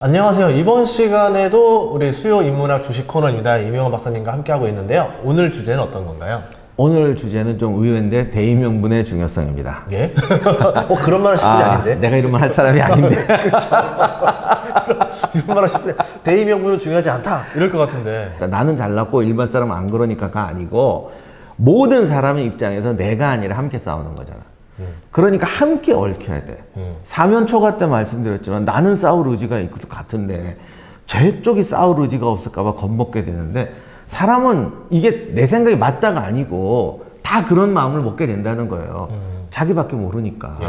안녕하세요. 이번 시간에도 우리 수요 인문학 주식 코너입니다. 이명호 박사님과 함께하고 있는데요. 오늘 주제는 어떤 건가요? 오늘 주제는 좀 의외인데 대의명분의 중요성입니다. 예? 그런 말 하실 분이 아닌데? 내가 이런 말 할 사람이 아닌데. 이런 말 하실 분이 대의명분은 중요하지 않다 이럴 것 같은데. 나는 잘났고 일반 사람은 안 그러니까가 아니고 모든 사람의 입장에서 내가 아니라 함께 싸우는 거잖아. 그러니까 함께 얽혀야 돼. 사면초가 때 말씀드렸지만 나는 싸울 의지가 있을 것 같은데 저쪽이 싸울 의지가 없을까 봐 겁먹게 되는데 사람은 이게 내 생각이 맞다가 아니고 다 그런 마음을 먹게 된다는 거예요. 자기밖에 모르니까. 예.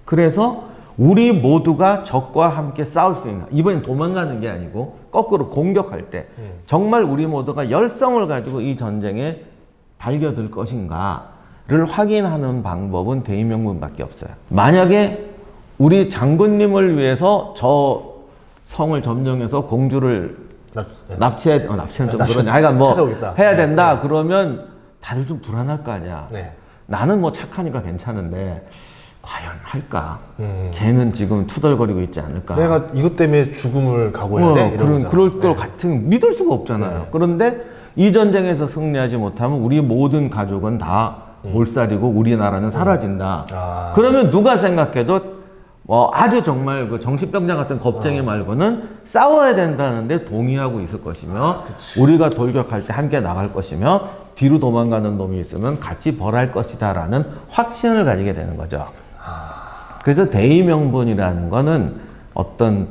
그래서 우리 모두가 적과 함께 싸울 수 있는, 이번엔 도망가는 게 아니고 거꾸로 공격할 때 정말 우리 모두가 열성을 가지고 이 전쟁에 달겨들 것인가를 확인하는 방법은 대의명분밖에 없어요. 만약에 우리 장군님을 위해서 저 성을 점령해서 공주를 납치는 좀 그러냐. 하여간 뭐 찾아오겠다. 해야 된다. 그러면 다들 좀 불안할 거 아니야. 네. 나는 뭐 착하니까 괜찮은데 과연 할까? 쟤는 지금 투덜거리고 있지 않을까? 내가 이것 때문에 죽음을 각오해야 돼? 이런 거잖아. 그럴 것 같은 믿을 수가 없잖아요. 네. 그런데 이 전쟁에서 승리하지 못하면 우리 모든 가족은 다 몰살이고 우리나라는 사라진다. 그러면 누가 생각해도 뭐 아주 정말 그 정신병자 같은 겁쟁이 말고는 싸워야 된다는데 동의하고 있을 것이며 우리가 돌격할 때 함께 나갈 것이며 뒤로 도망가는 놈이 있으면 같이 벌할 것이다 라는 확신을 가지게 되는 거죠. 그래서 대의명분이라는 거는 어떤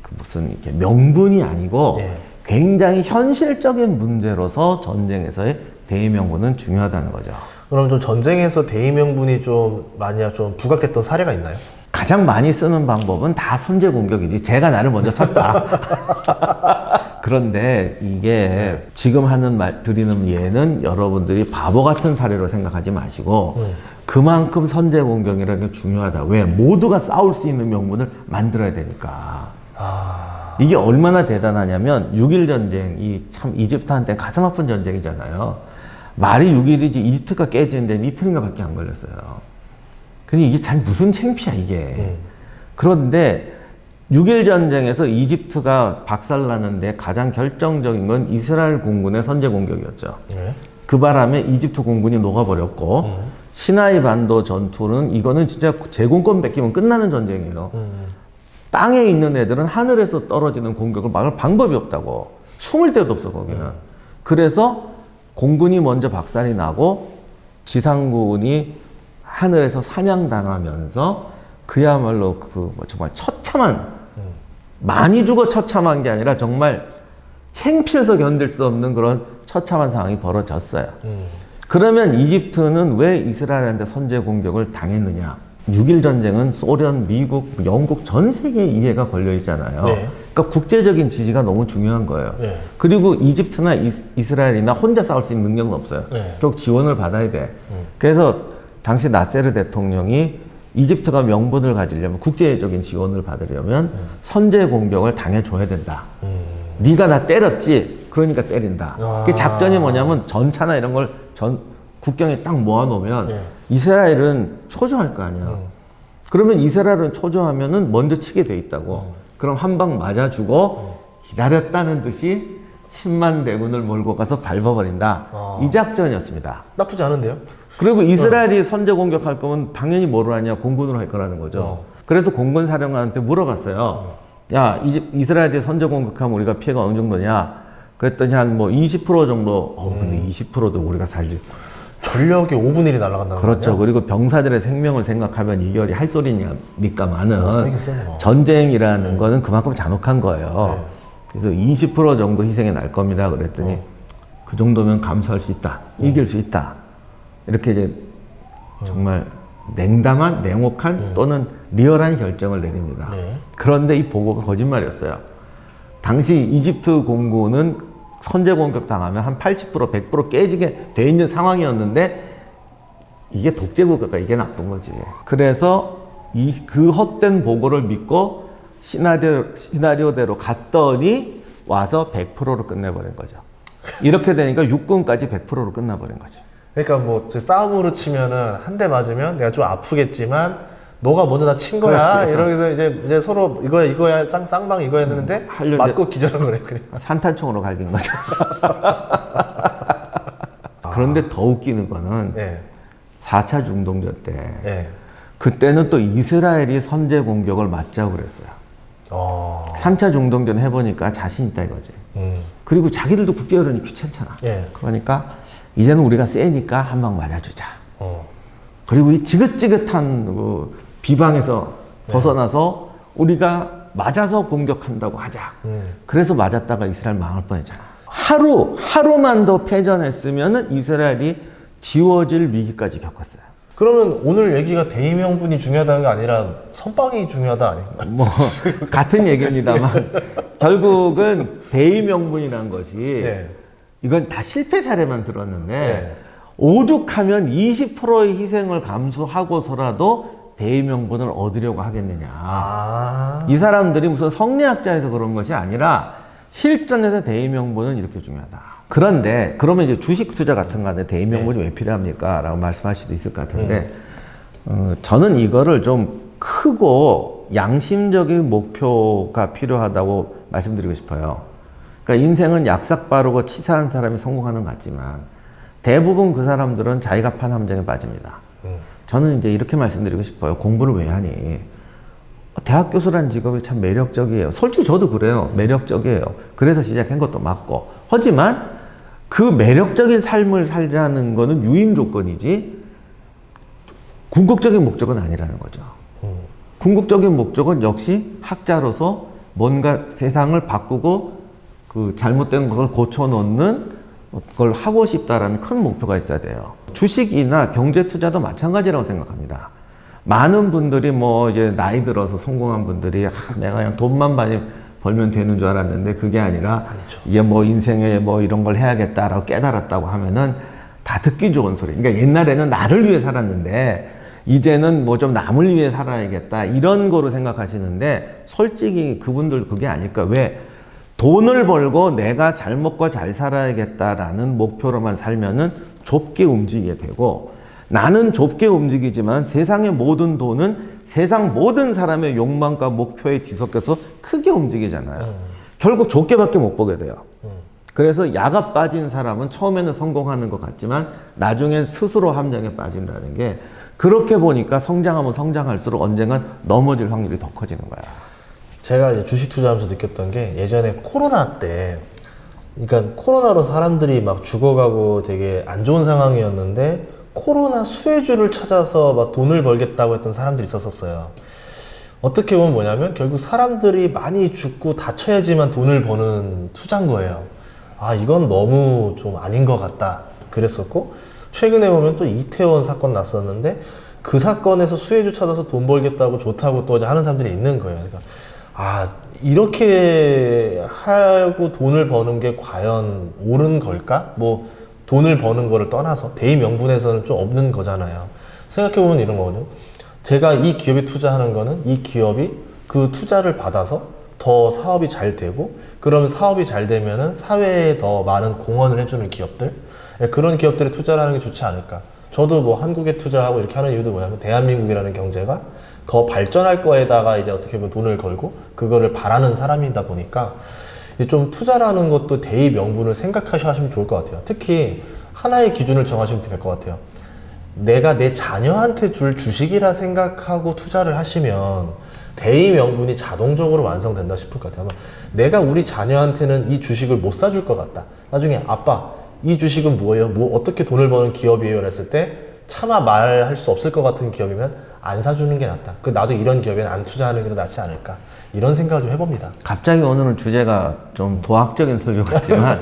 그 무슨 이렇게 명분이 아니고 예. 굉장히 현실적인 문제로서 전쟁에서의 대의명분은 중요하다는 거죠. 그럼 좀 전쟁에서 대의명분이 좀 만약 좀 부각됐던 사례가 있나요? 가장 많이 쓰는 방법은 다 선제 공격이지. 제가 나를 먼저 쳤다. 그런데 이게 지금 하는 말, 드리는 예는 여러분들이 바보 같은 사례로 생각하지 마시고 그만큼 선제 공격이라는 게 중요하다. 왜? 모두가 싸울 수 있는 명분을 만들어야 되니까. 이게 얼마나 대단하냐면 6.1 전쟁이 참 이집트한테 가슴 아픈 전쟁이잖아요. 말이 6.1이지 이집트가 깨지는 데는 이틀인가 밖에 안 걸렸어요. 근데 이게 참 무슨 창피야 이게. 그런데 6.1 전쟁에서 이집트가 박살나는데 가장 결정적인 건 이스라엘 공군의 선제 공격이었죠. 네. 그 바람에 이집트 공군이 녹아버렸고 시나이 반도 전투는 이거는 진짜 제공권 뺏기면 끝나는 전쟁이에요. 땅에 있는 애들은 하늘에서 떨어지는 공격을 막을 방법이 없다고. 숨을 데도 없어 거기는. 그래서 공군이 먼저 박살이 나고 지상군이 하늘에서 사냥당하면서 그야말로 그 정말 처참한, 많이 죽어 처참한 게 아니라 정말 창피해서 견딜 수 없는 그런 처참한 상황이 벌어졌어요. 그러면 이집트는 왜 이스라엘한테 선제 공격을 당했느냐? 6.1 전쟁은 소련, 미국, 영국 전 세계의 이해가 걸려 있잖아요. 네. 그러니까 국제적인 지지가 너무 중요한 거예요. 네. 그리고 이집트나 이스라엘이나 혼자 싸울 수 있는 능력은 없어요. 네. 결국 지원을 받아야 돼. 그래서 당시 나세르 대통령이 이집트가 명분을 가지려면 국제적인 지원을 받으려면 선제 공격을 당해줘야 된다. 네가 나 때렸지? 그러니까 때린다. 그 작전이 뭐냐면 전차나 이런 걸 국경에 딱 모아놓으면 예. 이스라엘은 초조할 거 아니야. 그러면 이스라엘은 초조하면은 먼저 치게 돼 있다고. 그럼 한 방 맞아주고 기다렸다는 듯이 10만 대군을 몰고 가서 밟아버린다. 이 작전이었습니다. 나쁘지 않은데요? 그리고 이스라엘이 선제 공격할 거면 당연히 뭐로 하냐? 공군으로 할 거라는 거죠. 그래서 공군 사령관한테 물어봤어요. 야, 이스라엘이 선제 공격하면 우리가 피해가 어느 정도냐? 그랬더니 한 뭐 20% 정도. 근데 20%도 우리가 살지. 전력의 5분의 1이 날아간다는 그렇죠. 거냐? 그리고 병사들의 생명을 생각하면 이게 어디 할 소리니까만은 세긴 세네. 전쟁이라는 거는 그만큼 잔혹한 거예요. 그래서 20% 정도 희생이 날 겁니다. 그랬더니 그 정도면 감수할 수 있다. 이길 수 있다. 이렇게 이제 정말 냉담한, 냉혹한 또는 리얼한 결정을 내립니다. 네. 그런데 이 보고가 거짓말이었어요. 당시 이집트 공군은 선제 공격 당하면 한 80%, 100% 깨지게 돼 있는 상황이었는데 이게 독재 국가가 이게 나쁜 거지. 그래서 그 헛된 보고를 믿고 시나리오대로 갔더니 와서 100%로 끝내버린 거죠. 이렇게 되니까 육군까지 100%로 끝나버린 거죠. 그러니까 뭐 싸움으로 치면은 한 대 맞으면 내가 좀 아프겠지만 너가 먼저 나 친 거야. 그렇지. 이러면서 이제 서로 이거야 쌍방 이거야 했는데 하려고 맞고 기절한 거네. 그래. 산탄총으로 갈긴 거죠. 그런데 더 웃기는 거는 예. 4차 중동전 때 예. 그때는 또 이스라엘이 선제 공격을 맞자고 그랬어요. 3차 중동전 해보니까 자신 있다 이거지. 그리고 자기들도 국제여론이 귀찮잖아. 예. 그러니까 이제는 우리가 세니까 한 방 맞아주자. 어. 그리고 이 지긋지긋한 그 비방에서 벗어나서 우리가 맞아서 공격한다고 하자. 그래서 맞았다가 이스라엘 망할 뻔했잖아. 하루만 더 패전했으면은 이스라엘이 지워질 위기까지 겪었어요. 그러면 오늘 얘기가 대의명분이 중요하다는 게 아니라 선빵이 중요하다 아닌가? 뭐 같은 얘기입니다만 결국은 대의명분이라는 것이 네. 이건 다 실패 사례만 들었는데 네. 오죽하면 20%의 희생을 감수하고서라도 대의명분을 얻으려고 하겠느냐. 이 사람들이 무슨 성리학자에서 그런 것이 아니라 실전에서 대의명분은 이렇게 중요하다. 그런데 그러면 이제 주식 투자 같은 거에 대의명분이 왜 필요합니까? 라고 말씀할 수도 있을 것 같은데 저는 이거를 좀 크고 양심적인 목표가 필요하다고 말씀드리고 싶어요. 그러니까 인생은 약삭 빠르고 치사한 사람이 성공하는 것 같지만 대부분 그 사람들은 자기가 판 함정에 빠집니다. 저는 이제 이렇게 말씀드리고 싶어요. 공부를 왜 하니? 대학 교수란 직업이 참 매력적이에요. 솔직히 저도 그래요. 매력적이에요. 그래서 시작한 것도 맞고. 하지만 그 매력적인 삶을 살자는 거는 유임 조건이지 궁극적인 목적은 아니라는 거죠. 궁극적인 목적은 역시 학자로서 뭔가 세상을 바꾸고 그 잘못된 것을 고쳐놓는 그걸 하고 싶다라는 큰 목표가 있어야 돼요. 주식이나 경제 투자도 마찬가지라고 생각합니다. 많은 분들이 뭐 이제 나이 들어서 성공한 분들이 내가 그냥 돈만 많이 벌면 되는 줄 알았는데 그게 아니라 이제 뭐 인생에 뭐 이런 걸 해야겠다라고 깨달았다고 하면은 다 듣기 좋은 소리. 그러니까 옛날에는 나를 위해 살았는데 이제는 뭐 좀 남을 위해 살아야겠다 이런 거로 생각하시는데 솔직히 그분들 그게 아닐까. 왜? 돈을 벌고 내가 잘 먹고 잘 살아야겠다라는 목표로만 살면은 좁게 움직이게 되고 나는 좁게 움직이지만 세상의 모든 돈은 세상 모든 사람의 욕망과 목표에 뒤섞여서 크게 움직이잖아요. 결국 좁게밖에 못 보게 돼요. 그래서 야가 빠진 사람은 처음에는 성공하는 것 같지만 나중엔 스스로 함정에 빠진다는 게 그렇게 보니까 성장하면 성장할수록 언젠간 넘어질 확률이 더 커지는 거야. 제가 이제 주식 투자하면서 느꼈던 게 예전에 코로나 때 그러니까 코로나로 사람들이 막 죽어가고 되게 안 좋은 상황이었는데 코로나 수혜주를 찾아서 막 돈을 벌겠다고 했던 사람들이 있었어요. 어떻게 보면 뭐냐면 결국 사람들이 많이 죽고 다쳐야지만 돈을 버는 투자인 거예요. 아, 이건 너무 좀 아닌 것 같다. 그랬었고 최근에 보면 또 이태원 사건 났었는데 그 사건에서 수혜주 찾아서 돈 벌겠다고 좋다고 또 하는 사람들이 있는 거예요. 그러니까 아, 이렇게 하고 돈을 버는 게 과연 옳은 걸까? 뭐 돈을 버는 거를 떠나서 대의명분에서는 좀 없는 거잖아요. 생각해보면 이런 거거든요. 제가 이 기업에 투자하는 거는 이 기업이 그 투자를 받아서 더 사업이 잘 되고 그러면 사업이 잘 되면은 사회에 더 많은 공헌을 해주는 기업들 그런 기업들에 투자를 하는 게 좋지 않을까. 저도 뭐 한국에 투자하고 이렇게 하는 이유도 뭐냐면 대한민국이라는 경제가 더 발전할 거에다가 이제 어떻게 보면 돈을 걸고 그거를 바라는 사람이다 보니까 좀 투자라는 것도 대의 명분을 생각하셔 하시면 좋을 것 같아요. 특히 하나의 기준을 정하시면 될 것 같아요. 내가 내 자녀한테 줄 주식이라 생각하고 투자를 하시면 대의 명분이 자동적으로 완성된다 싶을 것 같아요. 내가 우리 자녀한테는 이 주식을 못 사줄 것 같다. 나중에 아빠 이 주식은 뭐예요? 뭐 어떻게 돈을 버는 기업이에요? 했을 때 차마 말할 수 없을 것 같은 기업이면 안 사주는 게 낫다. 나도 이런 기업에는 안 투자하는 게 더 낫지 않을까. 이런 생각을 좀 해봅니다. 갑자기 오늘은 주제가 좀 도학적인 설교 같지만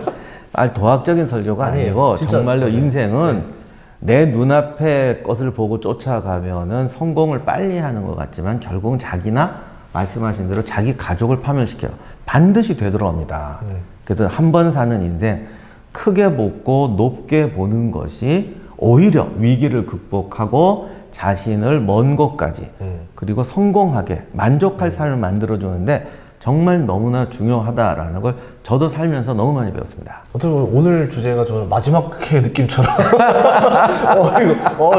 도학적인 설교가 아니고 정말로 인생은 내 눈앞의 것을 보고 쫓아가면은 성공을 빨리 하는 것 같지만 결국은 자기나 말씀하신 대로 자기 가족을 파멸시켜요. 반드시 되돌아옵니다. 그래서 한 번 사는 인생 크게 보고 높게 보는 것이 오히려 위기를 극복하고 자신을 먼 곳까지 그리고 성공하게 만족할 삶을 만들어주는데 정말 너무나 중요하다라는 걸 저도 살면서 너무 많이 배웠습니다. 어떻게 보면 오늘 주제가 저는 마지막 회 느낌처럼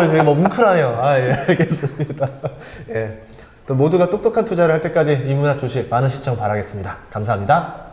되게 뭐 뭉클하네요. 아, 예, 알겠습니다. 예. 또 모두가 똑똑한 투자를 할 때까지 이문학 주식 많은 시청 바라겠습니다. 감사합니다.